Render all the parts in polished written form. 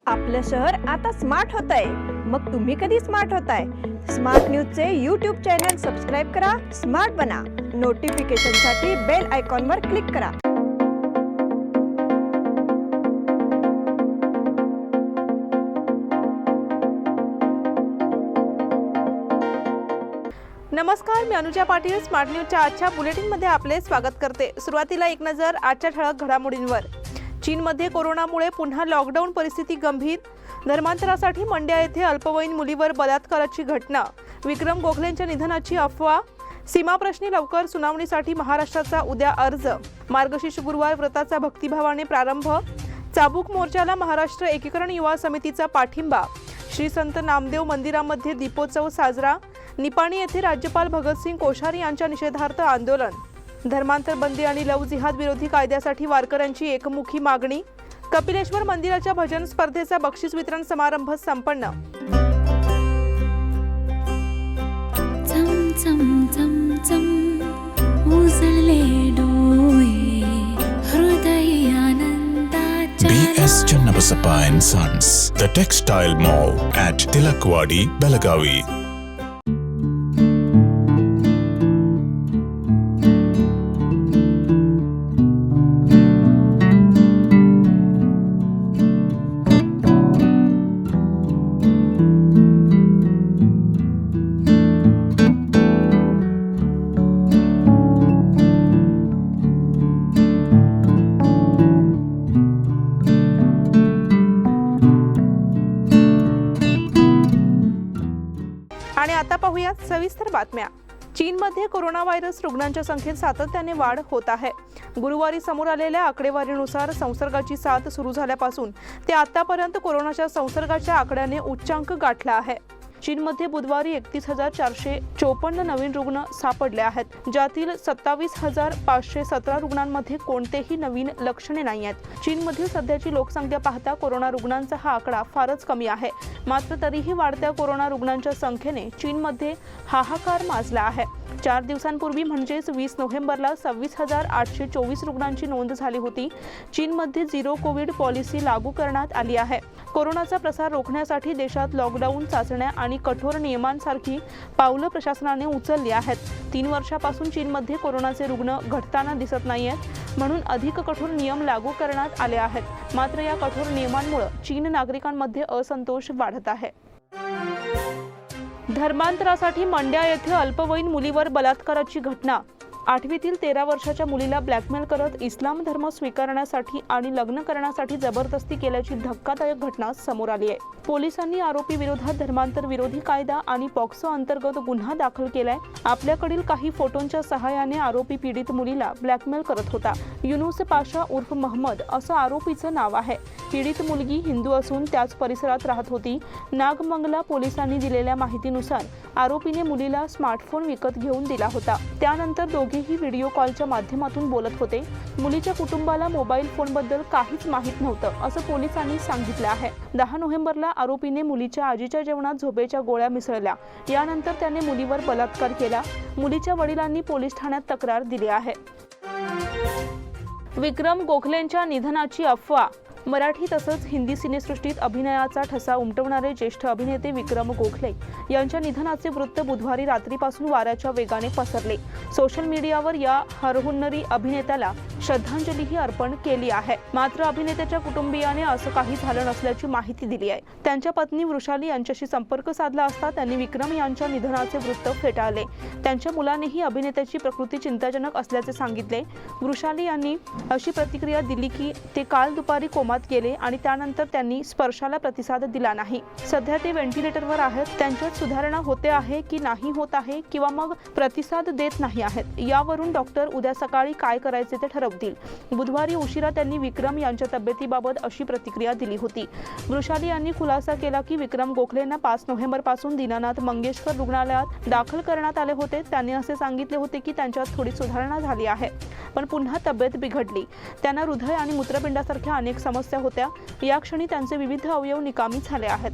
आपलं शहर आता स्मार्ट होतंय. मग तुम्ही कधी स्मार्ट होताय? स्मार्ट न्यूजचे यूट्यूब चॅनल सबस्क्राईब करा, स्मार्ट बना. नोटिफिकेशनसाठी बेल आयकॉनवर क्लिक करा. नमस्कार, मी अनुजा पाटील. स्मार्ट न्यूजच्या आजच्या बुलेटिनमध्ये आपले स्वागत करते. सुरुवातीला एक नजर आजच्या ठळक घडामोडींवर. चीनमध्ये कोरोनामुळे पुन्हा लॉकडाऊन परिस्थिती गंभीर. धर्मांतरासाठी मंड्या येथे अल्पवयीन मुलीवर बलात्काराची घटना. विक्रम गोखलेंच्या निधनाची अफवा. सीमाप्रश्नी लवकर सुनावणीसाठी महाराष्ट्राचा उद्या अर्ज. मार्गशीर्ष गुरुवार व्रताचा भक्तिभावाने प्रारंभ. चाबूक मोर्चाला महाराष्ट्र एकीकरण युवा समितीचा पाठिंबा. श्री संत नामदेव मंदिरामध्ये दीपोत्सव साजरा. निपाणी येथे राज्यपाल भगतसिंग कोश्यारी यांच्या निषेधार्थ आंदोलन. धर्मांतर बंदी आणि लव जिहाद विरोधी कायद्यासाठी वारकऱ्यांची एकमुखी मागणी. कपिलेश्वर मंदिराच्या भजन स्पर्धेचा बक्षीस वितरण समारंभ संपन्न. BS Channabasappa and Sons, the Textile Mall at Tilakwadi, Belagavi. आणि आता पाहूयात सविस्तर बातम्या. चीनमध्ये कोरोना व्हायरस रुग्णांच्या संख्येत सातत्याने वाढ होत आहे. गुरुवारी समोर आलेल्या आकडेवारीनुसार संसर्गाची साथ सुरू झाल्यापासून ते आतापर्यंत कोरोनाच्या संसर्गाच्या आकड्याने उच्चांक गाठला आहे. चीनमध्ये बुधवारी 31,454 नवीन रुग्ण सापडले आहेत, ज्यातील 27,517 रुग्णांमध्ये कोणतेही नवीन लक्षणे नाही आहेत. चीनमधील सध्याची लोकसंख्या पाहता कोरोना रुग्णांचा हा आकडा फारच कमी आहे. मात्र तरीही वाढत्या कोरोना रुग्णांच्या संख्येने चीनमध्ये हाहाकार माजला आहे. 4 दिवसांपूर्वी म्हणजेच 20 नोव्हेंबरला 26,824 रुग्णांची नोंद झाली होती. चीनमध्ये झिरो कोविड पॉलिसी लागू करण्यात आली आहे. कोरोनाचा प्रसार रोखण्यासाठी देशात लॉकडाऊन, चाचण्या आणि कठोर नियमांसारखी पावलं प्रशासनाने उचलली आहेत. 3 वर्षापासून चीनमध्ये कोरोनाचे रुग्ण घटताना दिसत नाहीयेत, म्हणून अधिक कठोर नियम लागू करण्यात आले आहेत. मात्र या कठोर नियमांमुळे चीन नागरिकांमध्ये असंतोष वाढत आहे. धर्मांतरासाठी मंड्या येथे अल्पवयीन मुलीवर बलात्काराची घटना. 8वीतील 13 वर्षाच्या मुलीला ब्लॅकमेल करत इस्लाम धर्म स्वीकारण्यासाठी आणि लग्न करण्यासाठी जबरदस्ती केल्याची धक्कादायक घटना समोर आली आहे. पोलिसांनी आरोपी विरोधात धर्मांतर विरोधी कायदा आणि पॉक्सो अंतर्गत गुन्हा दाखल केलाय. आपल्याकडील काही फोटोंच्या सहाय्याने आरोपी पीडित मुलीला ब्लॅकमेल करत होता. युनुस पाशा उर्फ महम्मद असं आरोपीचं नाव आहे. पीडित मुलगी हिंदू असून त्याच परिसरात राहत होती. नागमंगला पोलिसांनी दिलेल्या माहितीनुसार आरोपीने मुलीला स्मार्टफोन विकत घेऊन दिला होता. त्यानंतर दोघेही व्हिडिओ कॉलच्या माध्यमातून बोलत होते. मुलीच्या कुटुंबाला मोबाईल फोनबद्दल काहीच माहीत नव्हतं असं पोलिसांनी सांगितलं आहे. 10 नोव्हेंबरला आरोपीने मुलीच्या आजीच्या जेवणात झोपेच्या गोळ्या मिसळल्या. यानंतर त्याने मुलीवर बलात्कार केला. मुलीच्या वडिलांनी पोलीस ठाण्यात तक्रार दिली आहे. विक्रम गोखलेंच्या निधनाची अफवा. मराठी तसंच हिंदी सिनेसृष्टीत अभिनयाचा ठसा उमटवणारे ज्येष्ठ अभिनेते विक्रम गोखले यांच्या निधनाचे वृत्त बुधवारी रात्रीपासून वाऱ्याच्या वेगाने पसरले. सोशल मीडियावर या हरहुन्नरी अभिनेत्याला श्रद्धांजलीही अर्पण केली आहे. मात्र अभिनेत्याच्या कुटुंबियाने असं काही झालं नसल्याची माहिती दिली आहे. त्यांच्या पत्नी वृषाली यांच्याशी संपर्क साधला असता त्यांनी विक्रम यांच्या निधनाचे वृत्त फेटाळले. त्यांच्या मुलानेही अभिनेत्याची प्रकृती चिंताजनक असल्याचे सांगितले. वृषाली यांनी अशी प्रतिक्रिया दिली की ते काल दुपारी कोमात गेले आणि त्यानंतर त्यांनी स्पर्शाला प्रतिसाद दिला नाही. सध्या ते व्हेंटिलेटरवर आहेत. त्यांच्यात सुधारणा होते आहे की नाही होत आहे किंवा मग प्रतिसाद देत नाही आहेत, यावरून डॉक्टर उद्या सकाळी काय करायचे ते ठरवतील. बुधवारी उशिरा त्यांनी विक्रम यांच्या तब्येतीबाबत अशी प्रतिक्रिया दिली होती. वृषाली यांनी खुलासा केला की विक्रम गोखलेंना 5 नोव्हेंबरपासून दीनानाथ मंगेशकर रुग्णालयात दाखल करण्यात आले होते. त्यांनी असे सांगितले होते की त्यांच्यात थोडी सुधारणा झाली आहे, पण पुन्हा तब्येत बिघडली. त्यांना हृदय आणि मूत्रपिंडासारख्या अनेक समस्या होत्या. या क्षणी त्यांचे विविध अवयव निकामी झाले आहेत.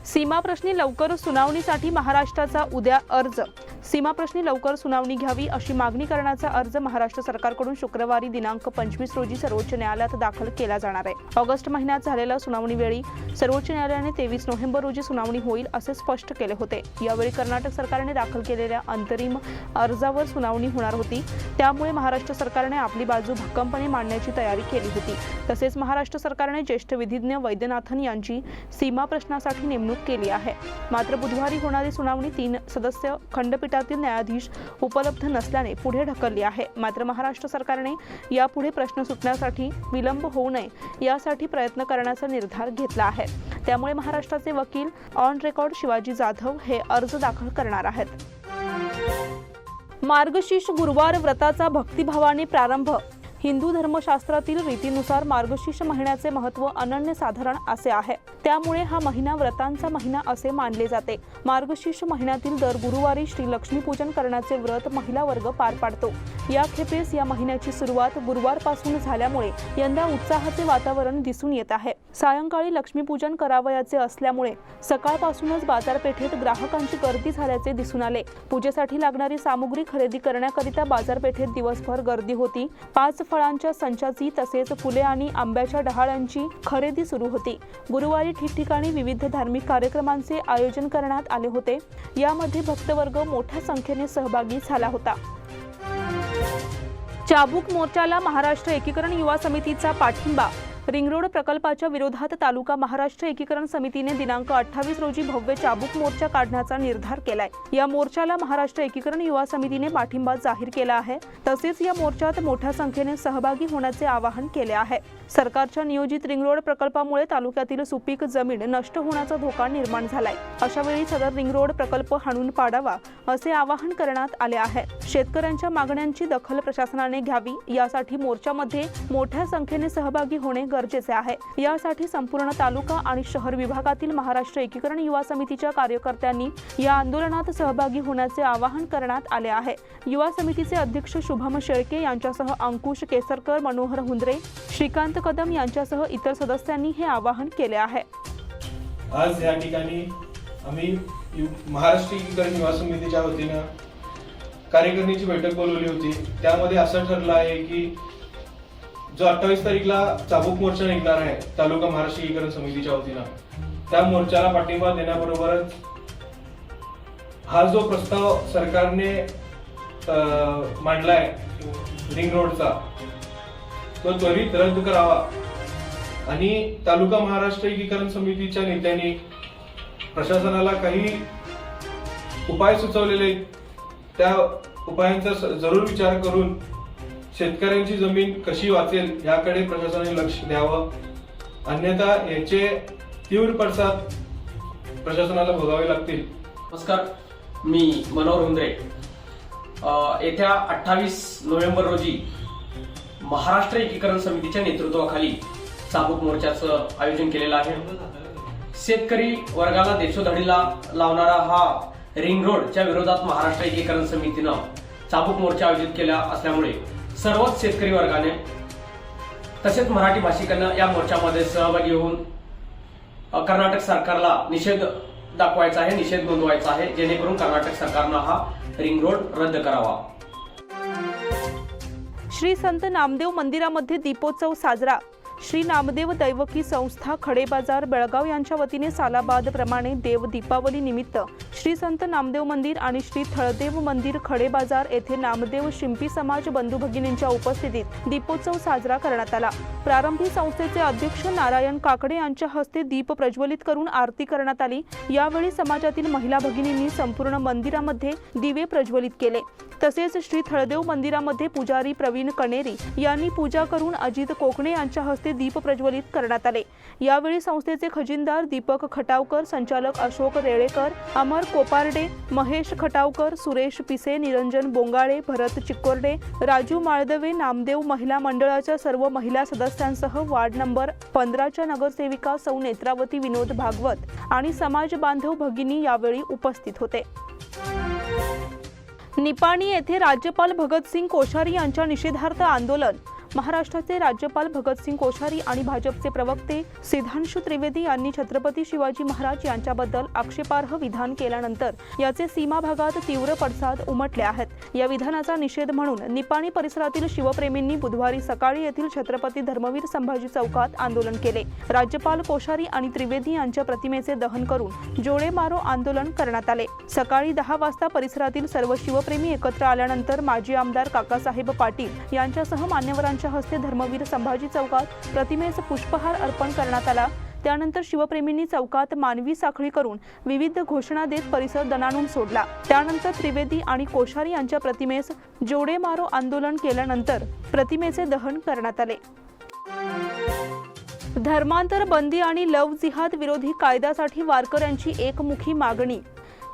सीमाप्रश्नी लवकर सुनावणीसाठी महाराष्ट्राचा उद्या अर्ज. सीमाप्रश्नी लवकर सुनावणी घ्यावी अशी मागणी करण्याचा अर्ज महाराष्ट्र सरकारकडून शुक्रवारी दिनांक 25 रोजी सर्वोच्च न्यायालयात दाखल केला जाणार आहे. ऑगस्ट महिन्यात झालेल्या सुनावणीवेळी सर्वोच्च न्यायालयाने 23 नोव्हेंबर रोजी सुनावणी होईल असे स्पष्ट केले होते. यावेळी कर्नाटक सरकारने दाखल केलेल्या अंतरिम अर्जावर सुनावणी होणार होती. त्यामुळे महाराष्ट्र सरकारने आपली बाजू भक्कमपणे मांडण्याची तयारी केली होती. तसेच महाराष्ट्र सरकारने ज्येष्ठ विधिज्ञ वैद्यनाथन यांची सीमा प्रश्नासाठी नेमणूक केली आहे. मात्र बुधवारी होणारी सुनावणी 3 सदस्य खंडपीठातील न्यायाधीश उपलब्ध नसल्याने पुढे ढकलली आहे. मात्र महाराष्ट्र सरकारने यापुढे प्रश्न सुटण्यासाठी विलंब होऊ नये यासाठी प्रयत्न करण्याचा निर्धार घेतला आहे. त्यामुळे महाराष्ट्राचे वकील ऑन रेकॉर्ड शिवाजी जाधव हे अर्ज दाखल करणार आहेत. मार्गशीर्ष गुरुवार व्रताचा भक्तिभावाने प्रारंभ. हिंदू धर्मशास्त्रातील रीतीनुसार मार्गशीर्ष महिन्याचे महत्त्व अनन्यसाधारण असे आहे. त्यामुळे हा महिना व्रतांचा महिना असे मानले जाते. मार्गशीर्ष महिन्यातील दर गुरुवारी श्री लक्ष्मीपूजन करण्याचे व्रत महिला वर्ग पार पाडतो. या खेपेस या महिन्याची सुरुवात गुरुवारपासून झाल्यामुळे यंदा उत्साहाचे वातावरण दिसून येत आहे. सायंकाळी लक्ष्मीपूजन करावयाचे असल्यामुळे सकाळपासूनच बाजारपेठेत ग्राहकांची गर्दी झाल्याचे दिसून आले. पूजेसाठी लागणारी सामुग्री खरेदी करण्याकरिता बाजारपेठेत दिवसभर गर्दी होती. 5 फळांच्या संचाची तसेच फुले आणि आंब्याच्या डहाळ्यांची खरेदी सुरू होती. गुरुवारी ठिकठिकाणी विविध धार्मिक कार्यक्रमांचे आयोजन करण्यात आले होते. यामध्ये भक्तवर्ग मोठ्या संख्येने सहभागी झाला होता. चाबूक मोर्चाला महाराष्ट्र एकीकरण युवा समितीचा पाठिंबा. रिंग रोड प्रकल्पाच्या विरोधात तालुका महाराष्ट्र एकीकरण समितीने दिनांक 28 रोजी भव्य चाबूक मोर्चा काढण्याचा निर्धार केलाय. या मोर्चाला महाराष्ट्र एकीकरण युवा समितीने पाठिंबा जाहीर केला आहे. तसेच या मोर्चात मोठ्या संख्येने सहभागी होण्याचे आवाहन केले आहे. सरकारच्या नियोजित रिंग रोड प्रकल्पामुळे तालुक्यातील सुपीक जमीन नष्ट होण्याचा धोका निर्माण झालाय. अशा वेळी सदर रिंग रोड प्रकल्प हाणून पाडावा असे आवाहन करण्यात आले आहे. शेतकऱ्यांच्या मागण्यांची दखल प्रशासनाने घ्यावी यासाठी मोर्चामध्ये मोठ्या संख्येने सहभागी होणे गरजेचे आहे. यासाठी संपूर्ण तालुका आणि शहर विभागातील महाराष्ट्र एकीकरण युवा समितीच्या कार्यकर्त्यांनी या आंदोलनात सहभागी होण्याचे आवाहन करण्यात आले आहे. युवा समितीचे अध्यक्ष शुभम शेळके यांच्यासह अंकुश केसरकर, मनोहर हुंद्रे, श्रीकांत कदम यांच्यासह इतर सदस्यांनी हे आवाहन केले आहे. आज या ठिकाणी आम्ही महाराष्ट्र एकीकरण युवा समितीच्या वतीनं कार्यकारिणीची बैठक बोलवली होती. त्यामध्ये असं ठरलं आहे की जो 28 तारीखला चाबूक मोर्चा निघणार आहे तालुका महाराष्ट्र एकीकरण समितीच्या वतीनं, त्या मोर्चाला पाठिंबा देण्याबरोबरच हा जो प्रस्ताव सरकारने मांडलाय रिंग रोडचा तो त्वरित रद्द करावा आणि तालुका महाराष्ट्र एकीकरण समितीच्या नेत्यांनी प्रशासनाला काही उपाय सुचवलेले त्या उपायांचा जरूर विचार करून शेतकऱ्यांची जमीन कशी वाचेल याकडे प्रशासनाने लक्ष द्यावं. अन्यथा याचे तीव्र पडसाद प्रशासनाला भोगावे लागतील. नमस्कार, मी मनोहर हुंद्रे. येत्या 28 नोव्हेंबर रोजी महाराष्ट्र एकीकरण समितीच्या नेतृत्वाखाली चाबूक मोर्चाचं आयोजन केलेलं आहे. शेतकरी वर्गाला देशोधडीला लावणारा हा रिंग रोडच्या विरोधात महाराष्ट्र एकीकरण समितीनं चाबूक मोर्चा आयोजित केला असल्यामुळे सर्वच शेतकरी वर्गाने तसेच मराठी भाषिकांना या मोर्चामध्ये सहभागी होऊन कर्नाटक सरकारला निषेध दाखवायचा आहे, निषेध नोंदवायचा आहे, जेणेकरून कर्नाटक सरकारनं हा रिंग रोड रद्द करावा. श्री संत नामदेव मंदिरामध्ये दीपोत्सव साजरा. श्री नामदेव दैवकी संस्था खडेबाजार बेळगाव यांच्या वतीने सालाबाद प्रमाणे देव दीपावली निमित्त श्री संत नामदेव मंदिर आणि श्री थळदेव मंदिर खडेबाजार येथे नामदेव शिंपी समाज बंधू भगिनींच्या उपस्थितीत दीपोत्सव साजरा करण्यात आला. प्रारंभी संस्थेचे अध्यक्ष नारायण काकडे यांच्या हस्ते दीप प्रज्वलित करून आरती करण्यात आली. यावेळी समाजातील महिला भगिनींनी संपूर्ण मंदिरामध्ये दिवे प्रज्वलित केले. तसेच श्री थळदेव मंदिरामध्ये पुजारी प्रवीण कणेरी यांनी पूजा करून अजित कोकणे यांच्या हस्ते दीप प्रज्वलित करण्यात आले. यावेळी संस्थेचे खजिनदार दीपक खटावकर, संचालक अशोक रेळेकर, अमर कोपारडे, महेश खटावकर, सुरेश पिसे, निरंजन बोंगाळे, भरत चिक्कोर्डे, राजू माळदवे, नामदेव महिला मंडळाच्या सर्व महिला सदस्यांसह वार्ड नंबर 15च्या नगरसेविका सौ नेत्रावती विनोद भागवत आणि समाज बांधव भगिनी यावेळी उपस्थित होते. निपाणी येथे राज्यपाल भगतसिंग कोश्यारी यांच्या निषेधार्थ आंदोलन. महाराष्ट्राचे राज्यपाल भगतसिंग कोश्यारी आणि भाजपचे प्रवक्ते सिद्धांशु त्रिवेदी यांनी छत्रपती शिवाजी महाराज यांच्याबद्दल आक्षेपार्ह विधान केल्यानंतर याचे सीमा भागात तीव्र पडसाद उमटले आहेत। या विधानाचा निषेध म्हणून निपाणी परिसरातील शिवप्रेमींनी बुधवारी सकाळी येथील छत्रपती धर्मवीर संभाजी चौकात आंदोलन केले। राज्यपाल कोश्यारी आणि त्रिवेदी यांच्या प्रतिमेचे दहन करून जोडे मारो आंदोलन करण्यात आले। सकाळी 10 वाजता परिसरातील सर्व शिवप्रेमी एकत्र आल्यानंतर माजी आमदार काकासाहेब पाटील यांच्यासह मान्यवरांच्या हस्ते धर्मवीर संभाजी चौकात प्रतिमेस पुष्पहार अर्पण करण्यात आला। त्यानंतर शिवप्रेमींनी चौकात मानवी साखळी करून विविध घोषणा देत परिसर दणाणून सोडला। त्यानंतर त्रिवेदी आणि कोश्यारी यांच्या प्रतिमेस जोडे मारो आंदोलन केल्यानंतर प्रतिमेचे दहन करण्यात आले। धर्मांतर बंदी आणि लव्ह जिहाद विरोधी कायद्यासाठी वारकऱ्यांची एकमुखी मागणी।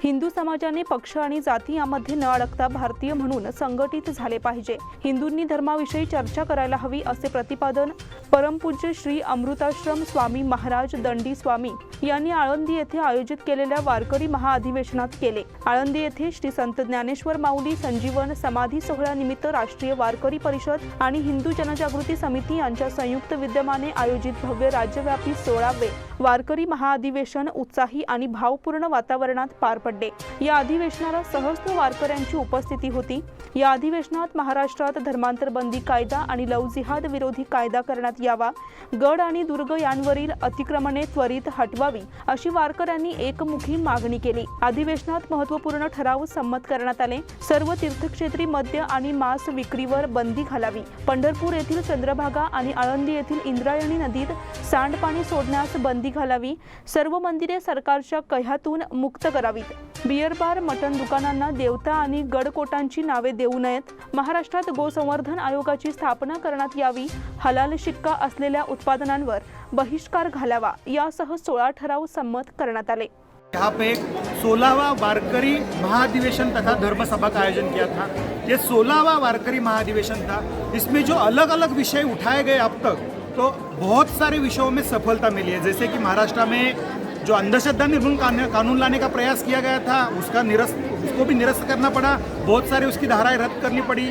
हिंदू समाजाने पक्ष आणि जाती यामध्ये न अडकता भारतीय म्हणून संघटित झाले पाहिजे। हिंदूंनी धर्माविषयी चर्चा करायला हवी असे प्रतिपादन परमपूज्य श्री अमृताश्रम स्वामी महाराज दंडी स्वामी यांनी आळंदी येथे आयोजित केलेल्या वारकरी महाअधिवेशनात केले। आळंदी येथे श्री संत ज्ञानेश्वर माऊली संजीवन समाधी सोहळ्यानिमित्त राष्ट्रीय वारकरी परिषद आणि हिंदू जनजागृती समिती यांच्या संयुक्त विद्यमाने आयोजित भव्य राज्यव्यापी 16वे वारकरी महाअधिवेशन उत्साही आणि भावपूर्ण वातावरणात पार पडले। या अधिवेशनाला सहस्त्र वारकऱ्यांची उपस्थिती होती। या अधिवेशनात महाराष्ट्रात धर्मांतर बंदी कायदा आणि लव्ह जिहाद विरोधी कायदा करण्यात यावा, गड आणि दुर्ग यांवरील अतिक्रमणे त्वरित हटवावी अशी वारकऱ्यांनी एकमुखी मागणी केली। अधिवेशनात महत्त्वपूर्ण ठराव संमत करण्यात आले। सर्व तीर्थक्षेत्री मद्य आणि मांस विक्रीवर बंदी घालावी। पंढरपूर येथील चंद्रभागा आणि आळंदी येथील इंद्रायणी नदीत सांडपाणी सोडण्यास बंदी घालावी। सर्व मंदिरे सरकारच्या कह्यातून मुक्त करावीत। बियर बार, मटण दुकानांना देवता आणि गडकोटांची नावे देऊ नयेत। महाराष्ट्रात गोसंवर्धन आयोगाची स्थापना करण्यात यावी। हलाल शिक्का असलेल्या उत्पादनांवर बहिष्कार घालावा यासह 16 ठराव संमत करण्यात आले। यहाँ पे एक 16वां वारकरी महाधिवेशन तथा धर्म सभा का आयोजन किया था। ये 16वां वारकरी महाधिवेशन था। इसमें जो अलग अलग विषय उठाए गए अब तक, तो बहुत सारे विषयों में सफलता मिली है। जैसे कि महाराष्ट्र में जो अंधश्रद्धा निर्मूलन कानून लाने का प्रयास किया गया था, उसको भी निरस्त करना पड़ा। बहुत सारे उसकी धाराएं रद्द करनी पड़ी।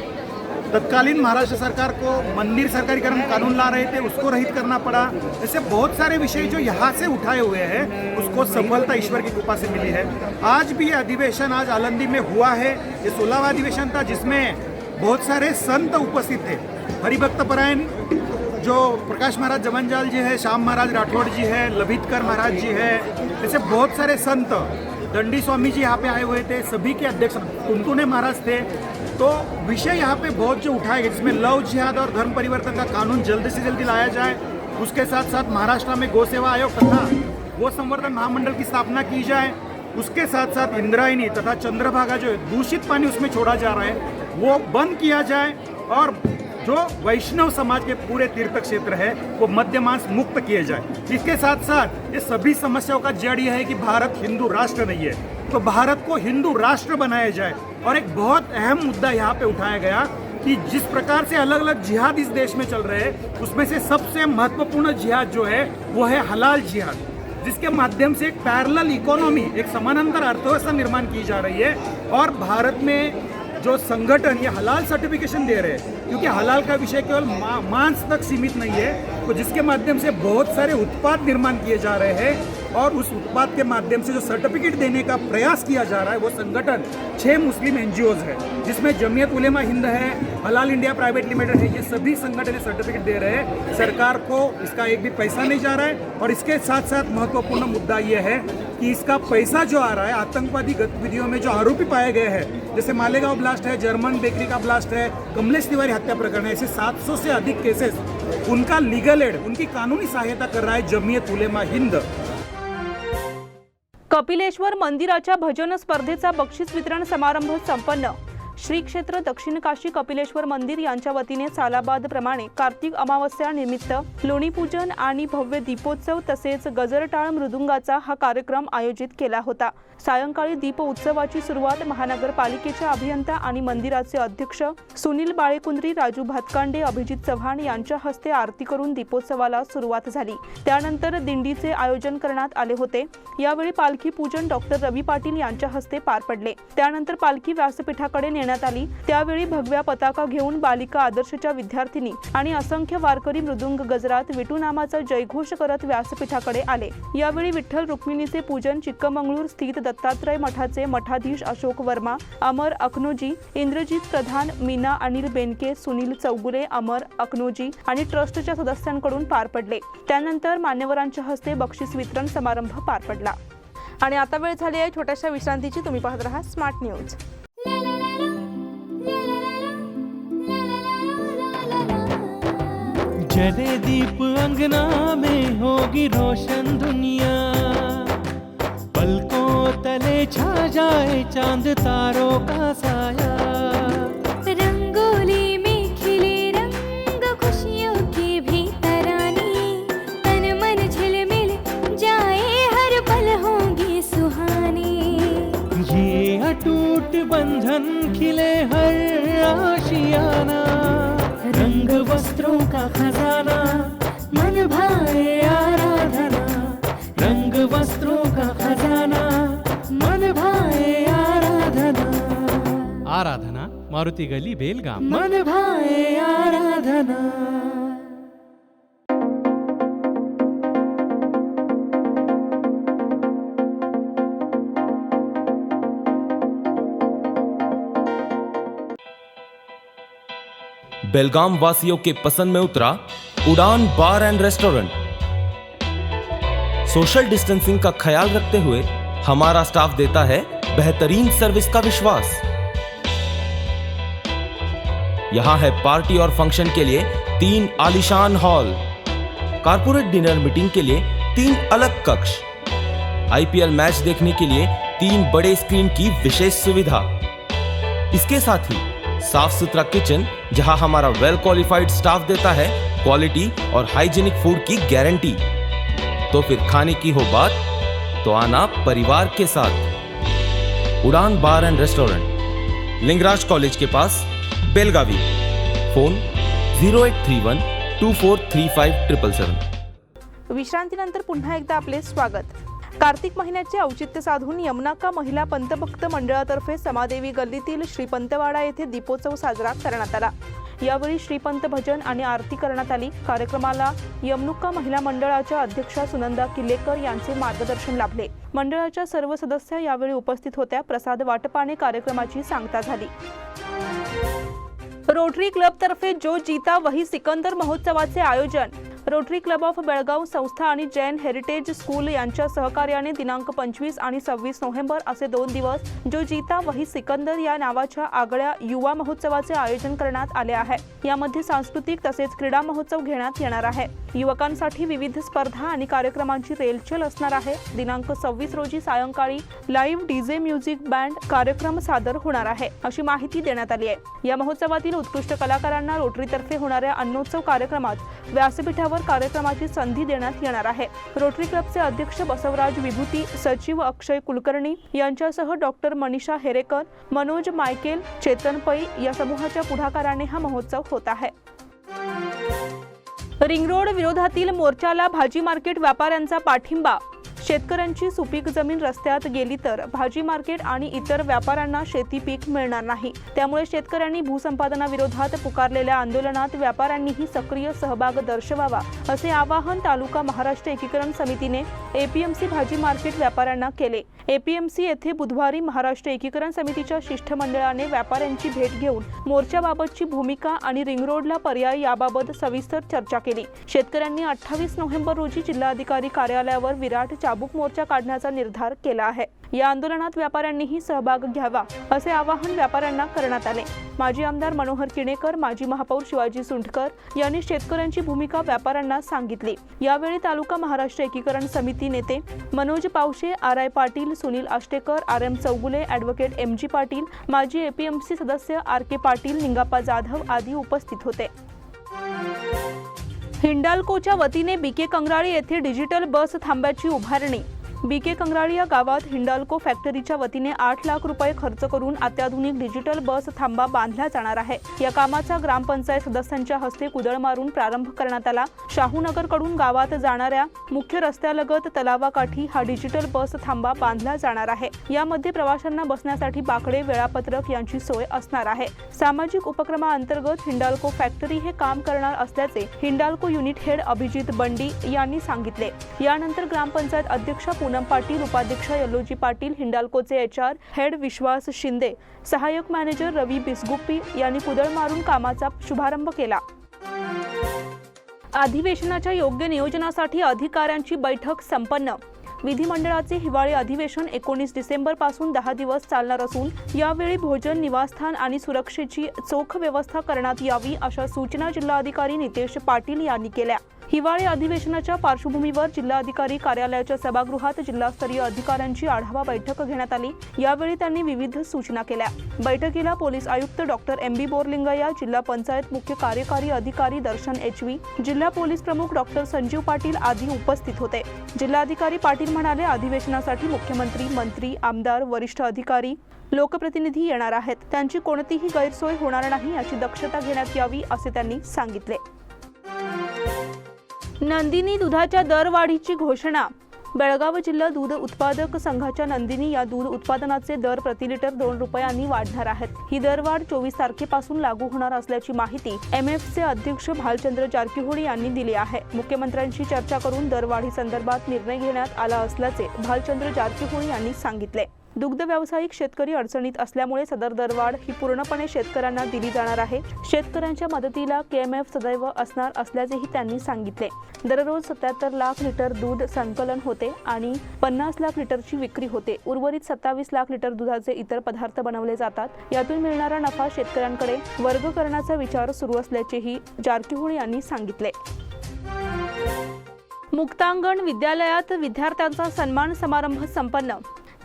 तत्कालीन महाराष्ट्र सरकार को मंदिर सरकारीकरण कानून ला रहे थे, उसको रहित करना पड़ा। ऐसे बहुत सारे विषय जो यहाँ से उठाए हुए हैं, उसको सफलता ईश्वर की कृपा से मिली है। आज भी ये अधिवेशन आज आलंदी में हुआ है। ये 16वां अधिवेशन था जिसमें बहुत सारे संत उपस्थित थे। हरिभक्त परायण जो प्रकाश महाराज जमनजाल जी है, श्याम महाराज राठौड़ जी है, लभितकर महाराज जी है, ऐसे बहुत सारे संत, दंडी स्वामी जी यहाँ पे आए हुए थे। सभी के अध्यक्ष टुनटुने महाराज थे। तो विषय यहाँ पे बहुत जो उठाए गए, जिसमें लव जिहाद और धर्म परिवर्तन का कानून जल्दी से जल्दी लाया जाए। उसके साथ साथ महाराष्ट्र में गौ सेवा आयोग तथा गो संवर्धन महामंडल की स्थापना की जाए। उसके साथ साथ इंद्रायणी तथा चंद्रभागा जो दूषित पानी उसमें छोड़ा जा रहा है वो बंद किया जाए, और जो वैष्णव समाज के पूरे तीर्थ क्षेत्र है वो मद्य मांस मुक्त किए जाए। इसके साथ साथ ये सभी समस्याओं का जड़ यह है कि भारत हिंदू राष्ट्र नहीं है, तो भारत को हिंदू राष्ट्र बनाया जाए। और एक बहुत अहम मुद्दा यहाँ पे उठाया गया कि जिस प्रकार से अलग अलग जिहाद इस देश में चल रहे हैं, उसमें से सबसे महत्वपूर्ण जिहाद जो है वो है हलाल जिहाद, जिसके माध्यम से एक पैरेलल इकोनॉमी, एक समानांतर अर्थव्यवस्था निर्माण की जा रही है। और भारत में जो संगठन ये हलाल सर्टिफिकेशन दे रहे हैं, क्योंकि हलाल का विषय केवल मांस तक सीमित नहीं है, तो जिसके माध्यम से बहुत सारे उत्पाद निर्माण किए जा रहे हैं। और उस उत्पाद के माध्यम से जो सर्टिफिकेट देने का प्रयास किया जा रहा है, वो संगठन 6 मुस्लिम NGOs है, जिसमें जमीयत उलेमा हिंद है, हलाल इंडिया प्राइवेट लिमिटेड है। ये सभी संगठन सर्टिफिकेट दे रहे हैं। सरकार को इसका एक भी पैसा नहीं जा रहा है। और इसके साथ साथ महत्वपूर्ण मुद्दा ये है कि इसका पैसा जो आ रहा है आतंकवादी गतिविधियों में जो आरोपी पाए गए हैं, जैसे मालेगांव ब्लास्ट है, जर्मन बेकरी का ब्लास्ट है, कमलेश तिवारी हत्या प्रकरण है, ऐसे 700 से अधिक केसेस, उनका लीगल एड, उनकी कानूनी सहायता कर रहा है जमीयत उलेमा हिंद। कपिलेश्वर मंदिराच्या भजन स्पर्धेचा बक्षीस वितरण समारंभ संपन्न। श्री क्षेत्र दक्षिण काशी कपिलेश्वर मंदिर यांच्या वतीने सालाबाद प्रमाणे कार्तिक अमावस्या निमित्त लोणीपूजन आणि भव्य दीपोत्सव तसेच गजरटाळ मृदुंगाचा हा कार्यक्रम आयोजित केला होता। सायंकाळी दीप उत्सवाची सुरुवात महानगरपालिकेचे अभियंता आणि मंदिराचे अध्यक्ष सुनील बाळेकुंद्री, राजू भातकांडे, अभिजित चव्हाण यांच्या हस्ते आरती करून दीपोत्सवाला सुरुवात झाली। त्यानंतर दिंडीचे आयोजन करण्यात आले होते। यावेळी पालखी पूजन डॉक्टर रवी पाटील यांच्या हस्ते पार पडले। त्यानंतर पालखी व्यासपीठाकडे नेण्यात देण्यात आली। त्यावेळी भगव्या पताका घेऊन बालिका आदर्शच्या विद्यार्थिनी आणि असंख्य वारकरी मृदुंग गजरात विठू नामाचा जयघोष करत व्यासपीठाकडे आले। यावेळी विठ्ठल रुक्मिणीचे पूजन चिक्कमंगळूर स्थित दत्तात्रय मठाचे मठाधीश अशोक वर्मा, अमर अकनोजी, इंद्रजित प्रधान, मीना अनिल बेनके, सुनील चौगुले, अमर अकनोजी आणि ट्रस्टच्या सदस्यांकडून पार पडले। त्यानंतर मान्यवरांच्या हस्ते बक्षीस वितरण समारंभ पार पडला। आणि आता वेळ झाली आहे छोट्याशा विश्रांतीची। तुम्ही पाहत रहा स्मार्ट न्यूज। जले दीप अंगना में होगी रोशन दुनिया, पलकों तले छा जाए चांद तारों का साया। रंगोली में खिले रंग खुशियों की भी तरानी, तन मन झिलमिल जाए हर पल होंगे सुहाने। ये अटूट बंधन खिले हर आशियाना, रंग वस्त्रों का खजाना मन भाए आराधना। रंग वस्त्रों का खजाना मन भाए आराधना। आराधना मारुति गली बेलगाम। मन भाए आराधना। बेलगाम वासियों के पसंद में उतरा उड़ान बार एंड रेस्टोरेंट। सोशल डिस्टेंसिंग का ख्याल रखते हुए हमारा स्टाफ देता है बेहतरीन सर्विस का विश्वास। यहां है पार्टी और फंक्शन के लिए 3 आलीशान हॉल, कारपोरेट डिनर मीटिंग के लिए 3 अलग कक्ष, IPL मैच देखने के लिए 3 बड़े स्क्रीन की विशेष सुविधा। इसके साथ ही साफ सुथरा किचन जहां हमारा वेल क्वालिफाइड स्टाफ देता है क्वालिटी और हाइजीनिक फूड की गारंटी। तो फिर खाने की हो बात तो आना परिवार के साथ। उड़ान बार एंड रेस्टोरेंट, लिंगराज कॉलेज के पास, बेलगावी। फोन 0831 2435 विश्रांतीनंतर पुन्हा एकदा आपले स्वागत। कार्तिक महिन्याचे औचित्य साधून यमुनाका महिला पंतभक्त मंडळातर्फे समादेवी गल्लीतील श्रीपंतवाडा येथे दीपोत्सव साजरा करण्यात आला। यावेळी श्रीपंत भजन आणि आरती करण्यात आली। कार्यक्रमाला यमुनाका महिला मंडळाच्या अध्यक्षा सुनंदा किल्लेकर यांचे मार्गदर्शन लाभले। मंडळाच्या सर्व सदस्या यावेळी उपस्थित होत्या। प्रसाद वाटपाने कार्यक्रमाची सांगता झाली। रोटरी क्लबतर्फे जो जीता वही सिकंदर महोत्सवाचे आयोजन। रोटरी क्लब ऑफ बेळगाव संस्था आणि जैन हेरिटेज स्कूल यांच्या सहकार्याने दिनांक 25 आणि 26 नोव्हेंबर असे 2 दिवस जो जीता वही सिकंदर या नावाच्या आगळ्या युवा महोत्सवाचे आयोजन करण्यात आले आहे। यामध्ये सांस्कृतिक तसेच क्रीडा महोत्सव घेण्यात येणार आहे। युवकांसाठी विविध स्पर्धा आणि कार्यक्रमांची रेलचेल असणार आहे। दिनांक 26 रोजी सायंकाळी लाईव्ह डीजे म्युझिक बँड कार्यक्रम सादर होणार आहे, अशी माहिती देण्यात आली आहे। या महोत्सवातील उत्कृष्ट कलाकारांना रोटरीतर्फे होणाऱ्या अन्नोत्सव कार्यक्रमात व्यासपीठावर कार्यक्रमाची संधी देण्यात येणार आहे। रोटरी क्लबचे अध्यक्ष बसवराज विभूती, सचिव अक्षय कुलकर्णी यांच्यासह डॉक्टर मनीषा हेरेकर, मनोज मायकेल, चेतन पै या समूहाच्या पुढाकाराने हा महोत्सव होत आहे। रिंग रोड विरोधातील मोर्चाला भाजी मार्केट व्यापाऱ्यांचा पाठिंबा। शेतकऱ्यांची सुपीक जमीन रस्त्यात गेली तर भाजी मार्केट आणि इतर व्यापाऱ्यांना शेती पीक मिळणार नाही। त्यामुळे शेतकऱ्यांनी भूसंपादनाविरोधात पुकारलेल्या आंदोलनात व्यापाऱ्यांनीही सक्रिय सहभाग दर्शवावा, असे आवाहन तालुका महाराष्ट्र एकीकरण समितीने APMC भाजी मार्केट व्यापाऱ्यांना केले। APMC येथे बुधवारी महाराष्ट्र एकीकरण समितीच्या शिष्टमंडळाने व्यापाऱ्यांची भेट घेऊन मोर्चाबाबतची भूमिका आणि रिंग रोडला पर्याय याबाबत सविस्तर चर्चा केली। शेतकऱ्यांनी 28 नोव्हेंबर रोजी जिल्हाधिकारी कार्यालयावर विराट चाबूक मोर्चा काढण्याचा निर्धार केला आहे। या आंदोलनात व्यापाऱ्यांनीही सहभाग घ्यावा, असे आवाहन व्यापाऱ्यांना करण्यात आले। माजी आमदार मनोहर किणेकर, माजी महापौर शिवाजी सुंठकर यांनी शेतकऱ्यांची भूमिका व्यापाऱ्यांना सांगितली। यावेळी तालुका महाराष्ट्र एकीकरण समिती नेते Manoj Pawashe, RI Patil, Sunil Ashtekar, RM Chougule, advocate MG Patil, माजी APMC सदस्य RK पाटील, निंगाप्पा जाधव आदी उपस्थित होते। हिंडाल्कोच्या वतीने BK कंगराळी येथे डिजिटल बस थांब्याची उभारणी। BK कंगराळी या गावात हिंडाल्को फॅक्टरीच्या वतीने 8 लाख रुपये खर्च करून अत्याधुनिक डिजिटल बस थांबा बांधला जाणार आहे। या कामाचा ग्रामपंचायत सदस्यांच्या हस्ते कुदळ मारून प्रारंभ करण्यात आला। शाहूनगर कडून गावात जाणाऱ्या मुख्य रस्त्यालगत तलावाकाठी हा डिजिटल बस थांबा बांधला जाणार आहे। यामध्ये प्रवाशांना बसण्यासाठी बाकडे, वेळापत्रक यांची सोय असणार आहे। सामाजिक उपक्रमाअंतर्गत हिंडाल्को फॅक्टरी हे काम करणार असल्याचे हिंडाल्को युनिट हेड अभिजित बंडी यांनी सांगितले। यानंतर ग्रामपंचायत अध्यक्ष पूनम पाटील, उपाध्यक्ष यल्लोजी पाटील, हिंडाल्कोचे HR हेड विश्वास शिंदे, सहाय्यक मॅनेजर रवी बिस्गुप्पी यांनी कुदळ मारून कामाचा शुभारंभ केला। अधिवेशनाच्या योग्य नियोजनासाठी अधिकाऱ्यांची बैठक संपन्न। विधिमंडळाचे हिवाळी अधिवेशन 19 डिसेंबर पासून 10 दिवस चालणार असून यावेळी भोजन, निवासस्थान आणि सुरक्षेची चोख व्यवस्था करण्यात यावी अशा सूचना जिल्हाधिकारी नितेश पाटील यांनी केल्या। हिवाळी अधिवेशनाच्या पार्श्वभूमीवर जिल्हाधिकारी कार्यालयाच्या सभागृहात जिल्हास्तरीय अधिकाऱ्यांची आढावा बैठक घेण्यात आली। यावेळी त्यांनी विविध सूचना केल्या। बैठकीला पोलीस आयुक्त डॉक्टर MB बोरलिंगय्या, जिल्हा पंचायत मुख्य कार्यकारी अधिकारी दर्शन HV, जिल्हा पोलीस प्रमुख डॉक्टर संजीव पाटील आदी उपस्थित होते। जिल्हाधिकारी पाटील म्हणाले, अधिवेशनासाठी मुख्यमंत्री, मंत्री, आमदार, वरिष्ठ अधिकारी, लोकप्रतिनिधी येणार आहेत। त्यांची कोणतीही गैरसोय होणार नाही याची दक्षता घेण्यात यावी असे त्यांनी सांगितले। नंदिनी दुधाच्या दरवाढीची घोषणा। बेळगाव जिल्हा दूध उत्पादक संघाच्या नंदिनी या दूध उत्पादनाचे दर प्रति लिटर 2 रुपयांनी वाढणार आहेत। ही दरवाढ 24 तारखेपासून लागू होणार असल्याची माहिती MFचे अध्यक्ष भालचंद्र जारकीहोळी यांनी दिली आहे। मुख्यमंत्र्यांशी चर्चा करून दरवाढी संदर्भात निर्णय घेण्यात आला असल्याचे भालचंद्र जारकीहोळी यांनी सांगितले। दुग्ध व्यावसायिक शेतकरी अडचणीत असल्यामुळे सदर दरवाढ ही पूर्णपणे शेतकऱ्यांना दिली जाणार आहे। शेतकऱ्यांच्या मदतीला KMF सदैव असणार असल्याचेही त्यांनी सांगितले। दररोज 77 लाख लिटर दूध संकलन होते आणि 50 लाख लिटरची विक्री होते। उर्वरित 27 लाख लिटर दुधाचे इतर पदार्थ बनवले जातात। यातून मिळणारा नफा शेतकऱ्यांकडे वर्ग करण्याचा विचार सुरू असल्याचेही जारकीहोळी यांनी सांगितले। मुक्तांगण विद्यालयात विद्यार्थ्यांचा सन्मान समारंभ संपन्न।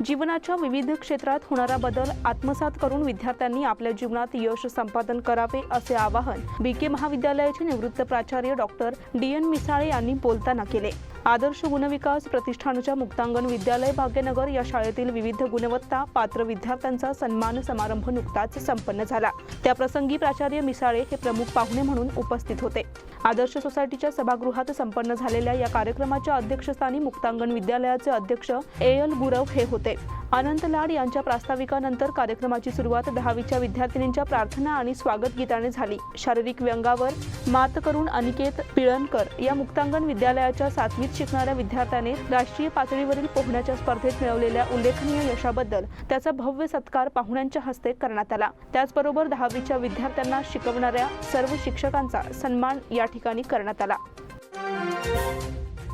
जीवनाच्या विविध क्षेत्रात होणारा बदल आत्मसात करून विद्यार्थ्यांनी आपल्या जीवनात यश संपादन करावे असे आवाहन BK महाविद्यालयाचे निवृत्त प्राचार्य डॉक्टर DN मिसाळे यांनी बोलताना केले। आदर्श गुणविकास प्रतिष्ठानच्या मुक्तांगण विद्यालय भाग्यनगर या शाळेतील विविध गुणवत्ता पात्र विद्यार्थ्यांचा सन्मान समारंभ नुकताच संपन्न झाला। त्याप्रसंगी प्राचार्य मिसाळे हे प्रमुख पाहुणे म्हणून उपस्थित होते। आदर्श सोसायटीच्या सभागृहात संपन्न झालेल्या या कार्यक्रमाच्या अध्यक्षस्थानी मुक्तांगण विद्यालयाचे अध्यक्ष AL गुरव हे होते। अनंत लाड यांच्या प्रास्ताविकानंतर कार्यक्रमाची सुरुवात 10वीच्या विद्यार्थिनींच्या प्रार्थना आणि स्वागत गीताने झाली। शारीरिक व्यंगावर मात करून अनिकेत पिळणकर या मुक्तांगण विद्यालयाच्या 7वीत शिकणाऱ्या विद्यार्थ्याने राष्ट्रीय पातळीवरील पोहण्याच्या स्पर्धेत मिळवलेल्या उल्लेखनीय यशाबद्दल त्याचा भव्य सत्कार पाहुण्यांच्या हस्ते करण्यात आला। त्याचबरोबर 10वीच्या विद्यार्थ्यांना शिकवणाऱ्या सर्व शिक्षकांचा सन्मान या ठिकाणी करण्यात आला।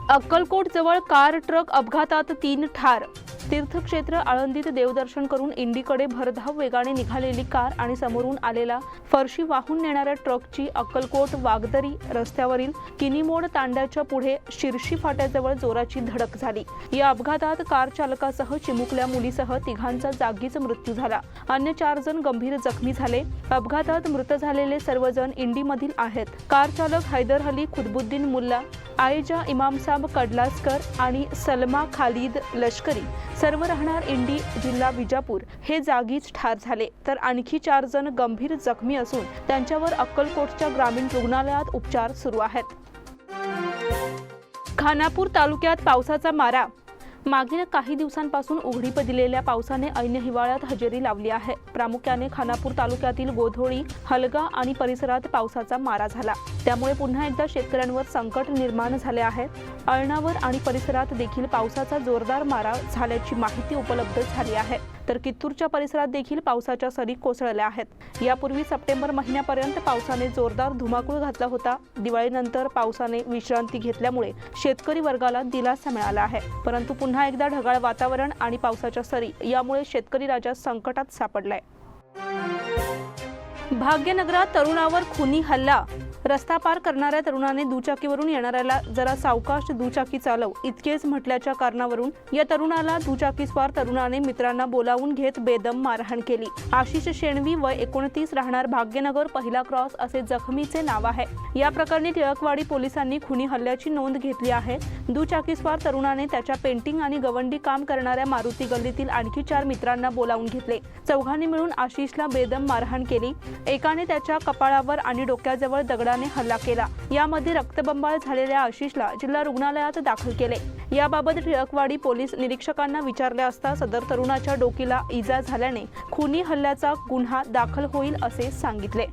अक्कलकोट जवळ कार ट्रक अपघातात 3 ठार। तीर्थक्षेत्र आळंदीत देवदर्शन करून इंडीकडे भरधाव वेगाने निघालेली कार आणि समोरून आलेला फरशी वाहून नेणाऱ्या ट्रकची अक्कलकोट वागदरी रस्त्यावरील किनीमोड तांड्याच्या पुढे शिरशी फाट्याजवळ जोराची धडक झाली। या अपघातात कार चालकासह चिमुकल्या मुलीसह तिघांचा जागीच मृत्यू झाला। अन्य 4 जण गंभीर जखमी झाले। अपघातात मृत झालेले सर्वजण इंडीमधील आहेत। कार चालक हैदर अली खुदबुद्दीन मुल्ला, आयजा इमामसाब कडलासकर आणि सलमा खालिद लष्करी सर्व राहणार इंडी, जिल्हा विजापूर हे जागीच ठार झाले। तर आणखी 4 जण गंभीर जखमी असून त्यांच्यावर अक्कलकोटच्या ग्रामीण रुग्णालयात उपचार सुरू आहेत। खानापूर तालुक्यात पावसाचा मारा। मागील काही दिवसांपासून उघडीप दिलेल्या पावसाने ऐन हिवाळ्यात हजेरी लावली आहे। प्रामुख्याने खानापूर तालुक्यातील गोधोळी, हलगा आणि परिसरात पावसाचा मारा झाला। त्यामुळे पुन्हा एकदा शेतकऱ्यांवर संकट निर्माण झाले आहे। अळणावर आणि परिसरात देखील पावसाचा जोरदार मारा झाल्याची माहिती उपलब्ध झाली आहे। तर कित्तूरच्या परिसरात देखील पावसाच्या सरी कोसळल्या आहेत। यापूर्वी सप्टेंबर महिन्यापर्यंत पावसाने जोरदार धुमाकूळ घातला होता। दिवाळीनंतर पावसाने विश्रांती घेतल्यामुळे शेतकरी वर्गाला दिलासा मिळाला आहे। परंतु पुन्हा एकदा ढगाळ वातावरण आणि पावसाच्या सरी यामुळे शेतकरी राजा संकटात सापडलाय। भाग्यनगरात तरुणावर खुनी हल्ला। रस्ता पार करणाऱ्या तरुणाने दुचाकीवरून येणाऱ्याला जरा सावकाश दुचाकी चालव इतकेच म्हटल्याच्या कारणावरून या तरुणाला दुचाकीस्वार तरुणाने मित्रांना बोलावून घेत बेदम मारहाण केली. आशिष शेणवी वय 29 राहणार भाग्यनगर पहिला क्रॉस असे जखमीचे नाव आहे. या प्रकरणी टिळकवाडी पोलिसांनी खुनी हल्ल्याची नोंद घेतली आहे. दुचाकीस्वार तरुणाने त्याच्या पेंटिंग आणि गवंडी काम करणाऱ्या मारुती गल्लीतील आणखी 4 मित्रांना बोलावून घेतले. चौघांनी मिळून आशिषला बेदम मारहाण केली. एकाने त्याच्या कपाळावर आणि डोक्याजवळ दगडाने हल्ला केला. यामध्ये रक्तबंबाळ झालेल्या आशिषला जिल्हा रुग्णालयात दाखल केले. याबाबत टिळकवाडी पोलीस निरीक्षकांना विचारले असता सदर तरुणाच्या डोकीला इजा झाल्याने खुनी हल्ल्याचा गुन्हा दाखल होईल असे सांगितले.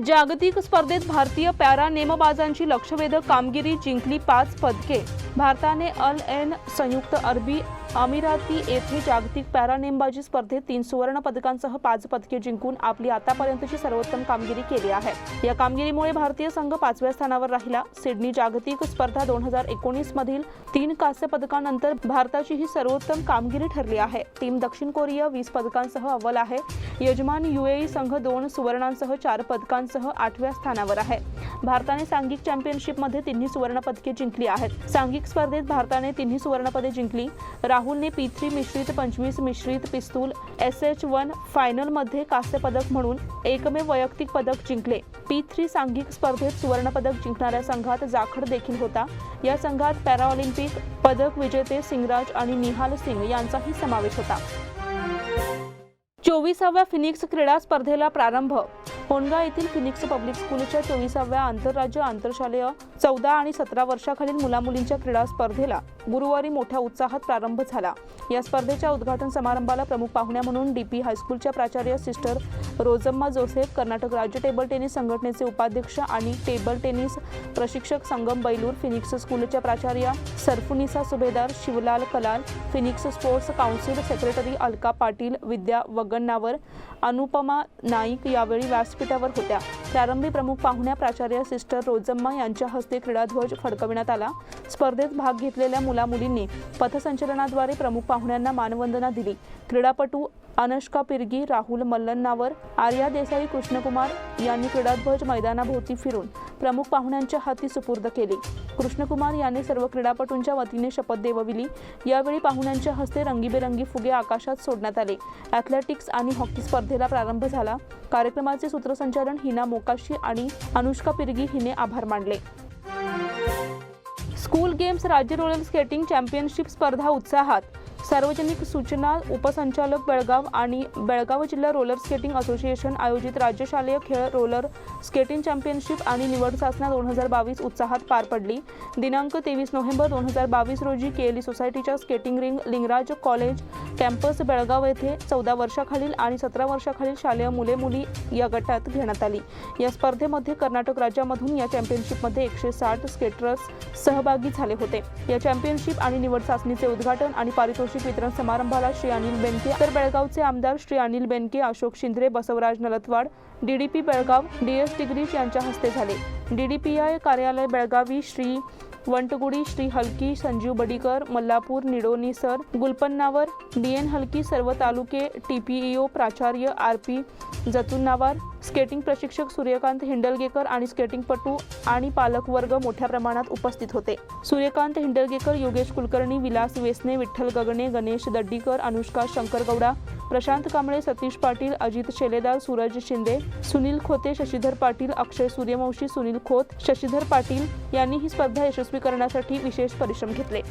जागतिक स्पर्धेत भारतीय पॅरा नेमबाजांची लक्षवेधक कामगिरी जिंकली. 5 पदके. भारताने अल एन संयुक्त अरबी अमिराती येथे जागतिक पॅरा नेमबाजी स्पर्धेत 3 सुवर्ण पदकांसह 5 पदके जिंकून आपली आतापर्यंतची सर्वोत्तम कामगिरी केली आहे. या कामगिरीमुळे भारतीय संघ 5व्या स्थानावर राहिला. सिडनी जागतिक स्पर्धा 2019 मधील 3 कांस्य पदकांनंतर भारताची ही सर्वोत्तम कामगिरी ठरली आहे. टीम दक्षिण कोरिया 20 पदकांसह अव्वल आहे. यजमान UAE संघ 2 सुवर्णांसह 4 पदकांसह 8व्या स्थानावर आहे. भारताने सांघिक चॅम्पियनशिपमध्ये 3 सुवर्ण पदके जिंकली आहेत. सांघिक स्पर्धेत भारताने 3 सुवर्ण पदके जिंकली. राहुलने P3 मिश्रित 25 मिश्रित पिस्तूल SH1 फायनलमध्ये कांस्य पदक म्हणून एकमेव वैयक्तिक पदक जिंकले. P3 सांघिक स्पर्धेत सुवर्ण पदक जिंकणाऱ्या संघात जाखड देखील होता. या संघात पॅराऑलिम्पिक पदक विजेते सिंगराज आणि निहाल सिंग यांचाही समावेश होता. 24व्या फिनिक्स क्रीडा स्पर्धेला प्रारंभ. होंडगा येथील फिनिक्स पब्लिक स्कूलच्या 24व्या आंतरराज्य आंतरशालेय 14 आणि 17 वर्षाखालील मुलामुलींच्या क्रीडा स्पर्धेला गुरुवारी मोठ्या उत्साहात प्रारंभ झाला. या स्पर्धेच्या उद्घाटन समारंभाला प्रमुख पाहुण्या म्हणून DP हायस्कूलच्या प्राचार्य सिस्टर रोजम्मा जोसेफ, कर्नाटक राज्य टेबल टेनिस संघटनेचे उपाध्यक्ष आणि टेबल टेनिस प्रशिक्षक संगम बैलूर, फिनिक्स स्कूलच्या प्राचार्य Sarfunisa Subhedar, Shivlal Kalal, Phoenix sports council secretary Alka Patil, Vidya Vagannavar, Anupama Naik यावेळी व्यासपीठावर होत्या. प्रारंभी प्रमुख पाहुण्या प्राचार्य सिस्टर रोजम्मा यांच्या हस्ते क्रीडाध्वज फडकविण्यात आला. स्पर्धेत भाग घेतलेल्या मुलामुलींनी पथसंचलनाद्वारे प्रमुख पाहुण्यांना मानवंदना दिली. क्रीडापटू अनुष्का पिरगी, राहुल मल्लन्नावर, आर्या देसाई, कृष्णकुमार यांनी क्रीडाध्वज मैदानाभोवती फिरून प्रमुख पाहुण्यांच्या हाती सुपूर्द केली. कृष्णकुमार यांनी सर्व क्रीडापटूंच्या वतीने शपथ देवविली. यावेळी पाहुण्यांच्या हस्ते रंगीबेरंगी फुगे आकाशात सोडण्यात आले. ॲथलेटिक्स आणि हॉकी स्पर्धेला प्रारंभ झाला. कार्यक्रमाचे सूत्रसंचालन हिना मोकाशी आणि अनुष्का पिरगी हिने आभार मानले. स्कूल गेम्स राज्य रोलर स्केटिंग चॅम्पियनशिप स्पर्धा उत्साहात. सार्वजनिक सूचना उपसंचालक बेळगाव आणि बेळगाव जिल्हा रोलर स्केटिंग असोसिएशन आयोजित राज्य शालेय खेळ रोलर स्केटिंग चॅम्पियनशिप आणि निवड चाचण्या 2022 उत्साहात पार पडली. दिनांक 23 नोव्हेंबर 2022 रोजी केएलई सोसायटीच्या skating ring Lingaraj college campus Belgaum येथे 14 वर्षाखालील आणि 17 वर्षाखालील शालेय मुले-मुली या गटात घेण्यात आली. या स्पर्धेमध्ये कर्नाटक राज्यामधून या चॅम्पियनशिपमध्ये 160 स्केटर्स सहभागी झाले होते. या चॅम्पियनशिप आणि निवड चाचणीचे उद्घाटन आणि पारितोषिक वितरण समारंभाला श्री अनिल बेनके, तर बेळगावचे आमदार श्री अनिल बेनके, अशोक शिंद्रे, बसवराज नलतवाड, DDP बेळगाव, DS डिग्रीश यांच्या हस्ते झाले. DDPI कार्यालय बेळगावी श्री वंटगुडी, श्री हलकी, संजीव बडीकर, मल्लापूर, निडोनी सर, गुलपन्नावर, DN हलकी, सर्व तालुके TPEO प्राचार्य RP जतुन्नावार, स्केटिंग प्रशिक्षक सूर्यकांत हिंडलगेकर आणि स्केटिंगपटू आणि पालक वर्ग मोठ्या प्रमाणात उपस्थित होते. सूर्यकांत हिंडलगेकर, योगेश कुलकर्णी, विलास वेसने, विठ्ठल गगने, गणेश दड्डीकर, अनुष्का शंकरगौडा, प्रशांत कांबळे, सतीश पाटील, अजित शेलेदार, सूरज शिंदे, सुनील खोते, शशीधर पाटील, अक्षय सूर्यवंशी, सुनील खोत, शशीधर पाटील यांनी ही स्पर्धा यशस्वी करण्यासाठी विशेष परिश्रम घेतले.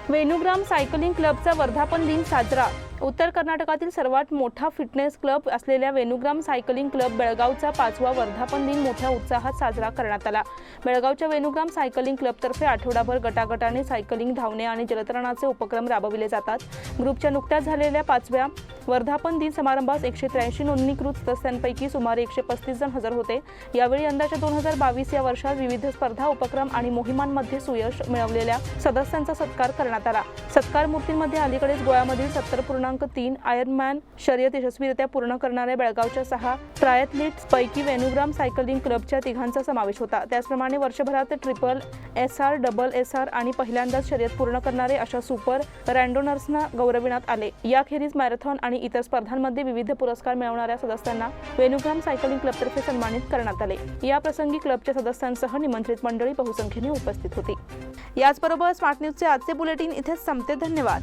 वेणुग्राम सायकलिंग क्लबचा वर्धापन दिन साजरा. उत्तर कर्नाटकातील सर्वात मोठा फिटनेस क्लब असलेल्या वेणुग्राम सायकलिंग क्लब बेळगावचा 5वा वर्धापन दिन मोठ्या उत्साहात साजरा करण्यात आला. बेळगावच्या वेणुग्राम सायकलिंग क्लबतर्फे आठवडाभर गटागटाने सायकलिंग, धावणे आणि जलतरणाचे उपक्रम राबविले जातात. ग्रुपच्या नुकत्याच झालेल्या 5व्या वर्धापन दिन समारंभास 183 नोंदणीकृत सदस्यांपैकी सुमारे 135 जण हजर होते. यावेळी यंदाच्या 2022 या वर्षात विविध स्पर्धा, उपक्रम आणि मोहिमांमध्ये सुयश मिळवलेल्या सदस्यांचा सत्कार करण्यात आला. सत्कार मूर्तींमध्ये अलीकडेच गोव्यामधील 70.5 3 आयर्नमॅन शर्यत यशस्वीरित्या पूर्ण करणाऱ्या बेळगावच्या 6 ट्रायथलीट्स पैकी वेणुग्राम सायकलिंग क्लबच्या 3 समावेश होता. त्याचप्रमाणे वर्षभरात ट्रिपल SR, डबल SR आणि पहिल्यांदाच शर्यत पूर्ण करणारे अशा सुपर रॅन्डोनर्सना गौरविण्यात आले. याखेरीज मॅरेथॉन आणि इतर स्पर्धांमध्ये विविध पुरस्कार मिळवणाऱ्या सदस्यांना वेणुग्राम सायकलिंग क्लबतर्फे सन्मानित करण्यात आले. या प्रसंगी क्लबच्या सदस्यांसह निमंत्रित मंडळी बहुसंख्येने उपस्थित होती. याचबरोबर स्मार्ट न्यूजचे आजचे बुलेटिन इथेच संपते. धन्यवाद.